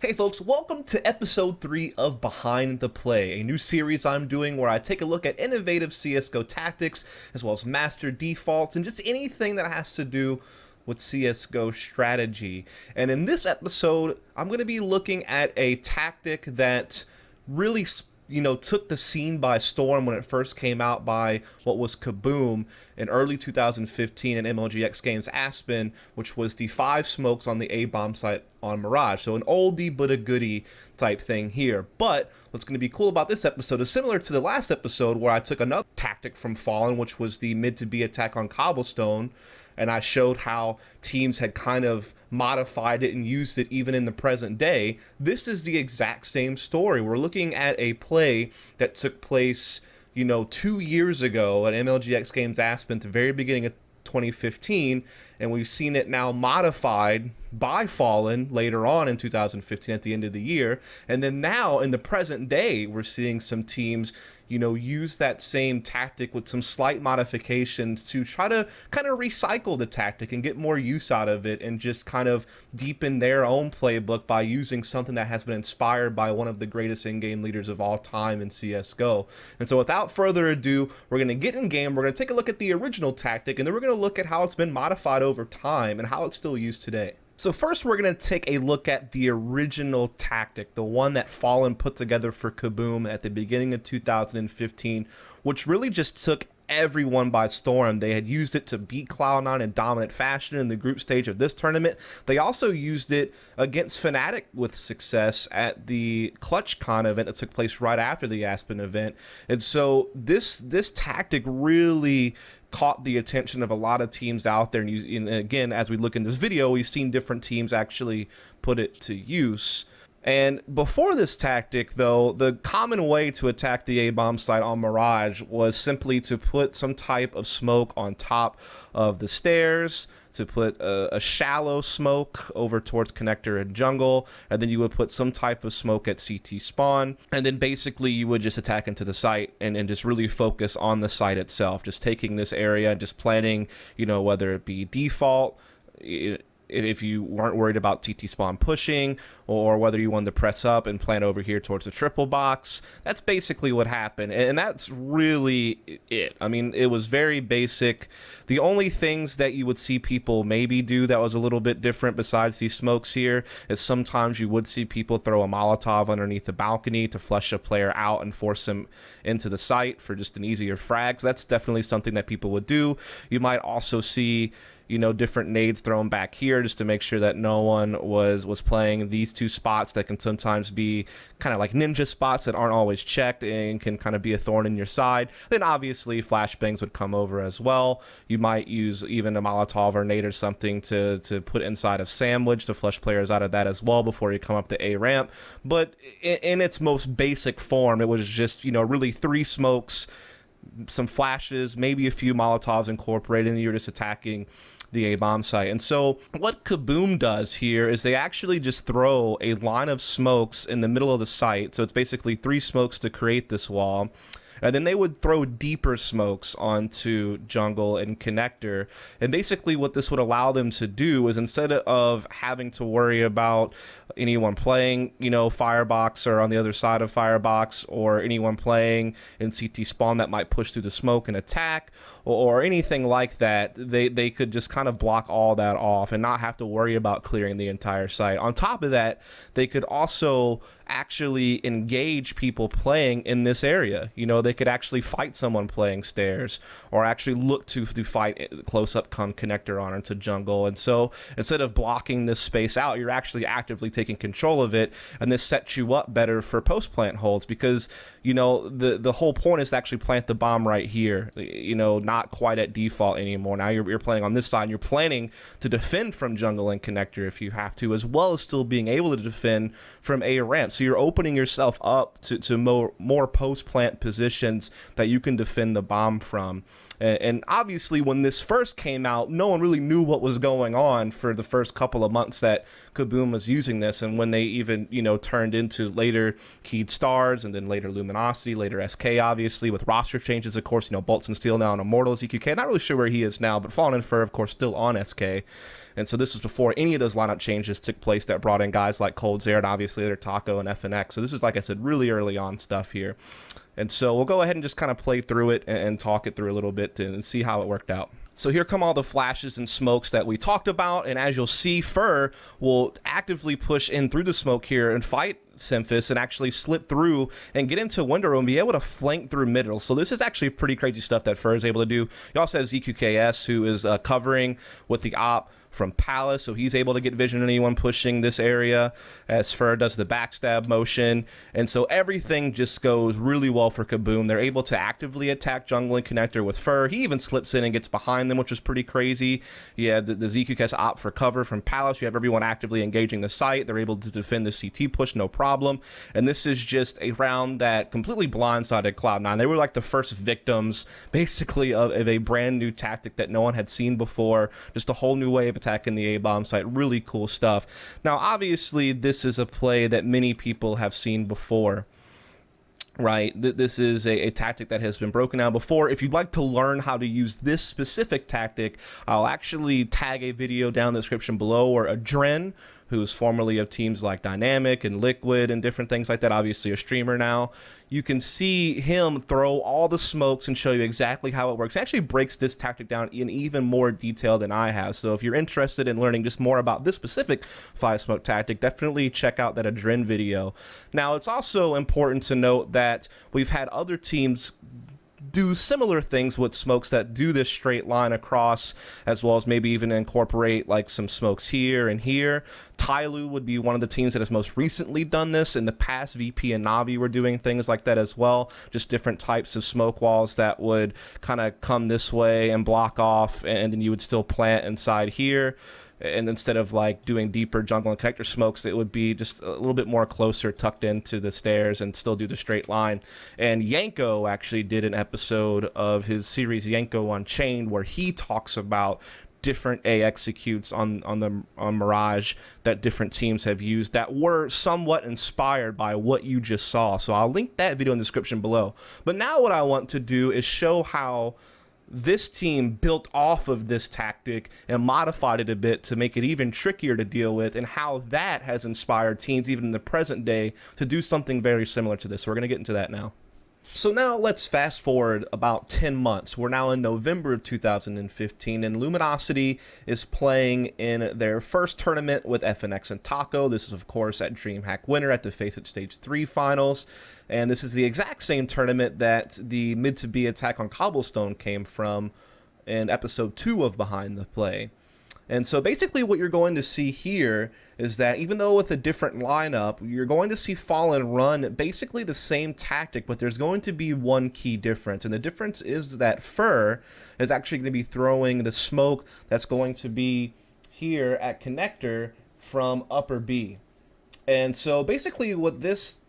Hey folks, welcome to episode 3 of Behind the Play, a new series I'm doing where I take a look at innovative CSGO tactics, as well as master defaults, and just anything that has to do with CSGO strategy. And in this episode, I'm going to be looking at a tactic that really took the scene by storm when it first came out by what was Kaboom in early 2015 in MLG X Games Aspen, which was the 5 smokes on the A-bomb site on Mirage. So an oldie but a goodie type thing here. But what's going to be cool about this episode is similar to the last episode where I took another tactic from Fallen, which was the mid to B attack on Cobblestone, and I showed how teams had kind of modified it and used it even in the present day. This is the exact same story. We're looking at a play that took place, 2 years ago at MLG X Games Aspen at the very beginning of 2015, and we've seen it now modified by Fallen later on in 2015 at the end of the year. And then now in the present day, we're seeing some teams use that same tactic with some slight modifications to try to kind of recycle the tactic and get more use out of it and just kind of deepen their own playbook by using something that has been inspired by one of the greatest in-game leaders of all time in CSGO. And so without further ado, we're going to get in game, we're going to take a look at the original tactic, and then we're going to look at how it's been modified over time and how it's still used today. So first, we're going to take a look at the original tactic, the one that Fallen put together for Kaboom at the beginning of 2015, which really just took everyone by storm. They had used it to beat Cloud9 in dominant fashion in the group stage of this tournament. They also used it against Fnatic with success at the ClutchCon event that took place right after the Aspen event. And so this tactic really caught the attention of a lot of teams out there, and again, as we look in this video, we've seen different teams actually put it to use. And before this tactic, though, the common way to attack the A-bomb site on Mirage was simply to put some type of smoke on top of the stairs, to put a shallow smoke over towards connector and jungle, and then you would put some type of smoke at CT spawn, and then basically you would just attack into the site and just really focus on the site itself, just taking this area and just planning, whether it be default, if you weren't worried about CT spawn pushing, or whether you wanted to press up and plan over here towards the triple box. That's basically what happened, and that's really it. I mean, it was very basic. The only things that you would see people maybe do that was a little bit different besides these smokes here is sometimes you would see people throw a Molotov underneath the balcony to flush a player out and force him into the site for just an easier frag. So that's definitely something that people would do. You might also see different nades thrown back here just to make sure that no one was playing these two spots that can sometimes be kind of like ninja spots that aren't always checked and can kind of be a thorn in your side. Then obviously flashbangs would come over as well. You might use even a Molotov or nade or something to put inside of sandwich to flush players out of that as well before you come up the A ramp. But in its most basic form, it was just really 3 smokes, some flashes, maybe a few Molotovs incorporated, and you're just attacking the A-bomb site. And so what Kaboom does here is they actually just throw a line of smokes in the middle of the site. So it's basically 3 smokes to create this wall. And then they would throw deeper smokes onto jungle and connector. And basically what this would allow them to do is instead of having to worry about anyone playing, Firebox or on the other side of Firebox, or anyone playing in CT spawn that might push through the smoke and attack, or anything like that, they could just kind of block all that off and not have to worry about clearing the entire site. On top of that, they could also actually engage people playing in this area. They could actually fight someone playing stairs, or actually look to fight close-up connector on into jungle. And so instead of blocking this space out, you're actually actively taking control of it, and this sets you up better for post-plant holds because, the whole point is to actually plant the bomb right here, not quite at default anymore. Now you're playing on this side, and you're planning to defend from jungle and connector if you have to, as well as still being able to defend from A ramp. So you're opening yourself up to more post-plant positions that you can defend the bomb from. And obviously when this first came out, no one really knew what was going on for the first couple of months that Kaboom was using this, and when they even, turned into later Keyed Stars, and then later Luminosity, later SK, obviously, with roster changes, of course, Bolts and Steel now on Immortals, EQK, not really sure where he is now, but Fallen Infer, of course, still on SK. And so this was before any of those lineup changes took place that brought in guys like coldzera and obviously their Taco and FNX. So this is, like I said, really early on stuff here. And so we'll go ahead and just kind of play through it and talk it through a little bit and see how it worked out. So here come all the flashes and smokes that we talked about, and as you'll see, Fur will actively push in through the smoke here and fight Symphis and actually slip through and get into window room and be able to flank through middle. So this is actually pretty crazy stuff that Fur is able to do. You also have ZQKS, who is covering with the op from Palace, so he's able to get vision on anyone pushing this area as Fur does the backstab motion. And so everything just goes really well for Kaboom. They're able to actively attack jungle and connector with Fur. He even slips in and gets behind them, which was pretty crazy. You have the ZQKS opt for cover from Palace. You have everyone actively engaging the site. They're able to defend the CT push, no problem. And this is just a round that completely blindsided Cloud9. They were like the first victims, basically, of a brand new tactic that no one had seen before. Just a whole new way of attacking the A-bomb site. Really cool stuff. Now, obviously, this is a play that many people have seen before. Right, this is a tactic that has been broken down before. If you'd like to learn how to use this specific tactic, I'll actually tag a video down in the description below, or Adren, who's formerly of teams like Dynamic and Liquid and different things like that, obviously a streamer now. You can see him throw all the smokes and show you exactly how it works. It actually breaks this tactic down in even more detail than I have. So if you're interested in learning just more about this specific 5-smoke tactic, definitely check out that Adren video. Now, it's also important to note that we've had other teams do similar things with smokes that do this straight line across, as well as maybe even incorporate like some smokes here and here. Tyloo would be one of the teams that has most recently done this. In the past, VP and Navi were doing things like that as well, just different types of smoke walls that would kind of come this way and block off, and then you would still plant inside here. And instead of like doing deeper jungle and connector smokes, it would be just a little bit more closer, tucked into the stairs, and still do the straight line. And Yanko actually did an episode of his series Yanko Unchained where he talks about different A executes on Mirage that different teams have used that were somewhat inspired by what you just saw. So I'll link that video in the description below. But now what I want to do is show how this team built off of this tactic and modified it a bit to make it even trickier to deal with, and how that has inspired teams even in the present day to do something very similar to this. So we're going to get into that now. So now let's fast forward about 10 months. We're now in November of 2015, and Luminosity is playing in their first tournament with FNX and Taco. This is, of course, at DreamHack Winter at the FACEIT Stage 3 finals. And this is the exact same tournament that the mid-to-B attack on Cobblestone came from in episode 2 of Behind the Play. And so basically what you're going to see here is that even though with a different lineup, you're going to see Fallen run basically the same tactic, but there's going to be one key difference. And the difference is that Fur is actually going to be throwing the smoke that's going to be here at connector from upper B. And so basically what this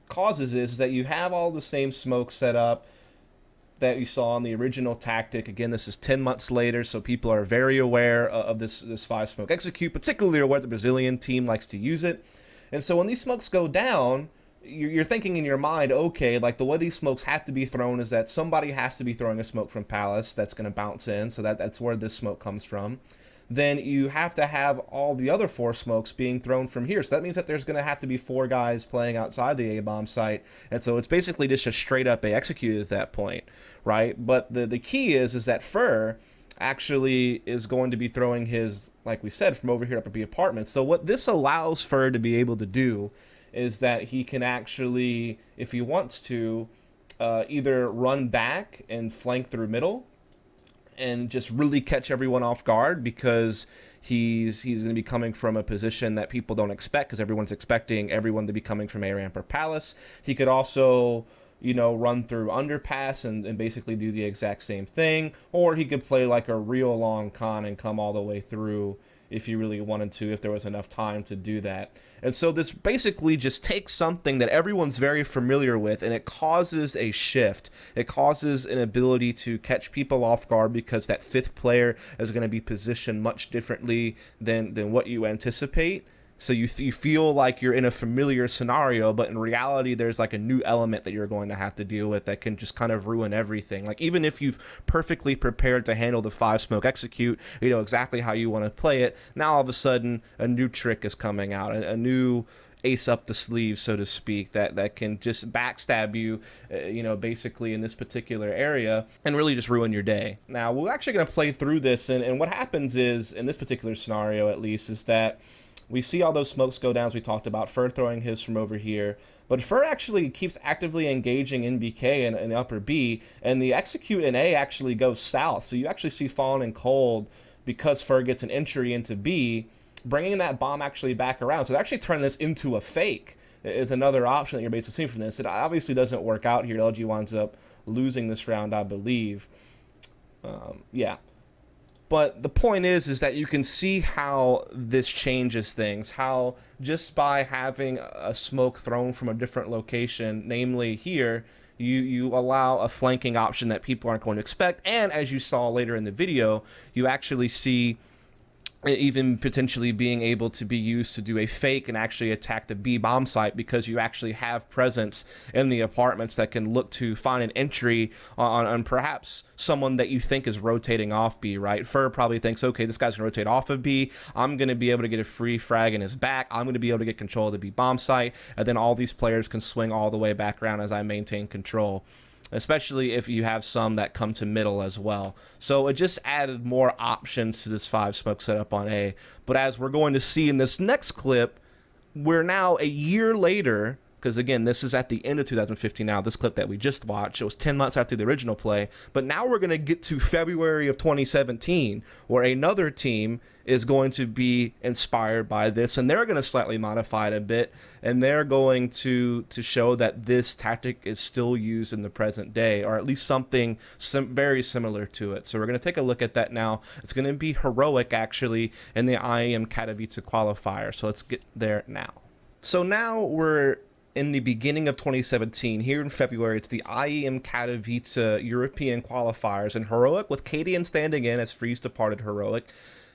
causes is that you have all the same smoke set up that you saw in the original tactic. Again, this is 10 months later, so people are very aware of this 5-smoke execute, particularly aware the Brazilian team likes to use it. And so when these smokes go down, you're thinking in your mind, okay, like the way these smokes have to be thrown is that somebody has to be throwing a smoke from Palace that's going to bounce in, so that's where this smoke comes from. Then you have to have all the other 4 smokes being thrown from here. So that means that there's going to have to be 4 guys playing outside the A-bomb site. And so it's basically just a straight up A execute at that point, right? But the key is that Fur actually is going to be throwing his, like we said, from over here up at the apartment. So what this allows Fur to be able to do is that he can actually, if he wants to, either run back and flank through middle, and just really catch everyone off guard, because he's going to be coming from a position that people don't expect, because everyone's expecting everyone to be coming from A ramp or Palace. He could also, you know, run through underpass and basically do the exact same thing, or he could play like a real long con and come all the way through if you really wanted to, if there was enough time to do that. And so this basically just takes something that everyone's very familiar with, and it causes a shift. It causes an ability to catch people off guard, because that 5th player is going to be positioned much differently than what you anticipate. So you feel like you're in a familiar scenario, but in reality, there's like a new element that you're going to have to deal with that can just kind of ruin everything. Like even if you've perfectly prepared to handle the 5-smoke execute, you know exactly how you want to play it. Now all of a sudden, a new trick is coming out, a new ace up the sleeve, so to speak, that can just backstab you, you know, basically in this particular area and really just ruin your day. Now, we're actually going to play through this, and what happens is, in this particular scenario at least, is that we see all those smokes go down as we talked about, Fur throwing his from over here. But Fur actually keeps actively engaging NBK in the upper B, and the execute in A actually goes south. So you actually see Fallen and Cold, because Fur gets an entry into B, bringing that bomb actually back around. So they're actually turning this into a fake is another option that you're basically seeing from this. It obviously doesn't work out here. LG winds up losing this round, I believe. Yeah. But the point is that you can see how this changes things, how just by having a smoke thrown from a different location, namely here, you allow a flanking option that people aren't going to expect. And as you saw later in the video, you actually see even potentially being able to be used to do a fake and actually attack the B bomb site, because you actually have presence in the apartments that can look to find an entry on perhaps someone that you think is rotating off B, right? Fur probably thinks, okay, this guy's gonna rotate off of B. I'm gonna be able to get a free frag in his back. I'm gonna be able to get control of the B bomb site, and then all these players can swing all the way back around as I maintain control, especially if you have some that come to middle as well. So it just added more options to this 5-smoke setup on A. But as we're going to see in this next clip, we're now a year later, because again, this is at the end of 2015 now, this clip that we just watched. It was 10 months after the original play. But now we're going to get to February of 2017, where another team is going to be inspired by this, and they're going to slightly modify it a bit, and they're going to show that this tactic is still used in the present day, or at least something very similar to it. So we're going to take a look at that now. It's going to be Heroic, actually, in the IEM Katowice qualifier. So let's get there now. So now we're in the beginning of 2017. Here in February, it's the IEM Katowice European qualifiers, and Heroic, with Cadian standing in as Freeze departed Heroic,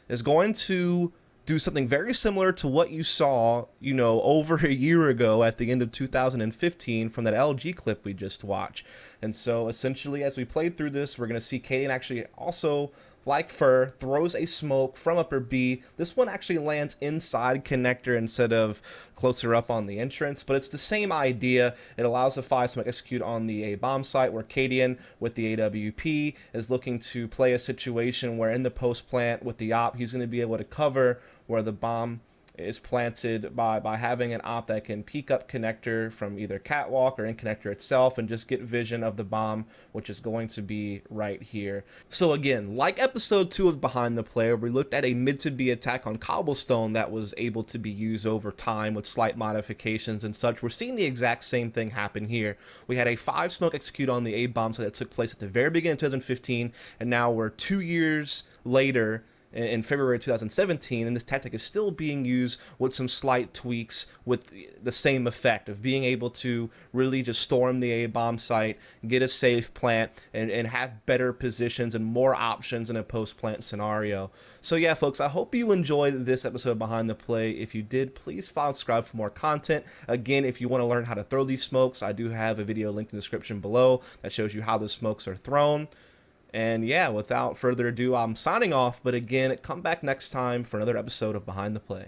is going to do something very similar to what you saw, you know, over a year ago at the end of 2015 from that LG clip we just watched. And so essentially, as we played through this, we're going to see Cadian actually also, like Fur, throws a smoke from upper B. This one actually lands inside connector instead of closer up on the entrance, but it's the same idea. It allows the 5-smoke execute on the A bomb site, where Cadian with the AWP is looking to play a situation where in the post plant with the op, he's going to be able to cover where the bomb is planted by having an op that can peek up connector from either catwalk or in connector itself and just get vision of the bomb, which is going to be right here. So again, like episode 2 of Behind the Play, where we looked at a mid to B attack on Cobblestone that was able to be used over time with slight modifications and such, we're seeing the exact same thing happen here. We had a 5-smoke execute on the A bomb site that took place at the very beginning of 2015, and now we're 2 years later in February 2017, and this tactic is still being used with some slight tweaks with the same effect of being able to really just storm the A-bomb site, get a safe plant, and have better positions and more options in a post-plant scenario. So yeah, folks, I hope you enjoyed this episode Behind the Play. If you did, please follow and subscribe for more content. Again, if you want to learn how to throw these smokes, I do have a video linked in the description below that shows you how the smokes are thrown. And yeah, without further ado, I'm signing off. But again, come back next time for another episode of Behind the Play.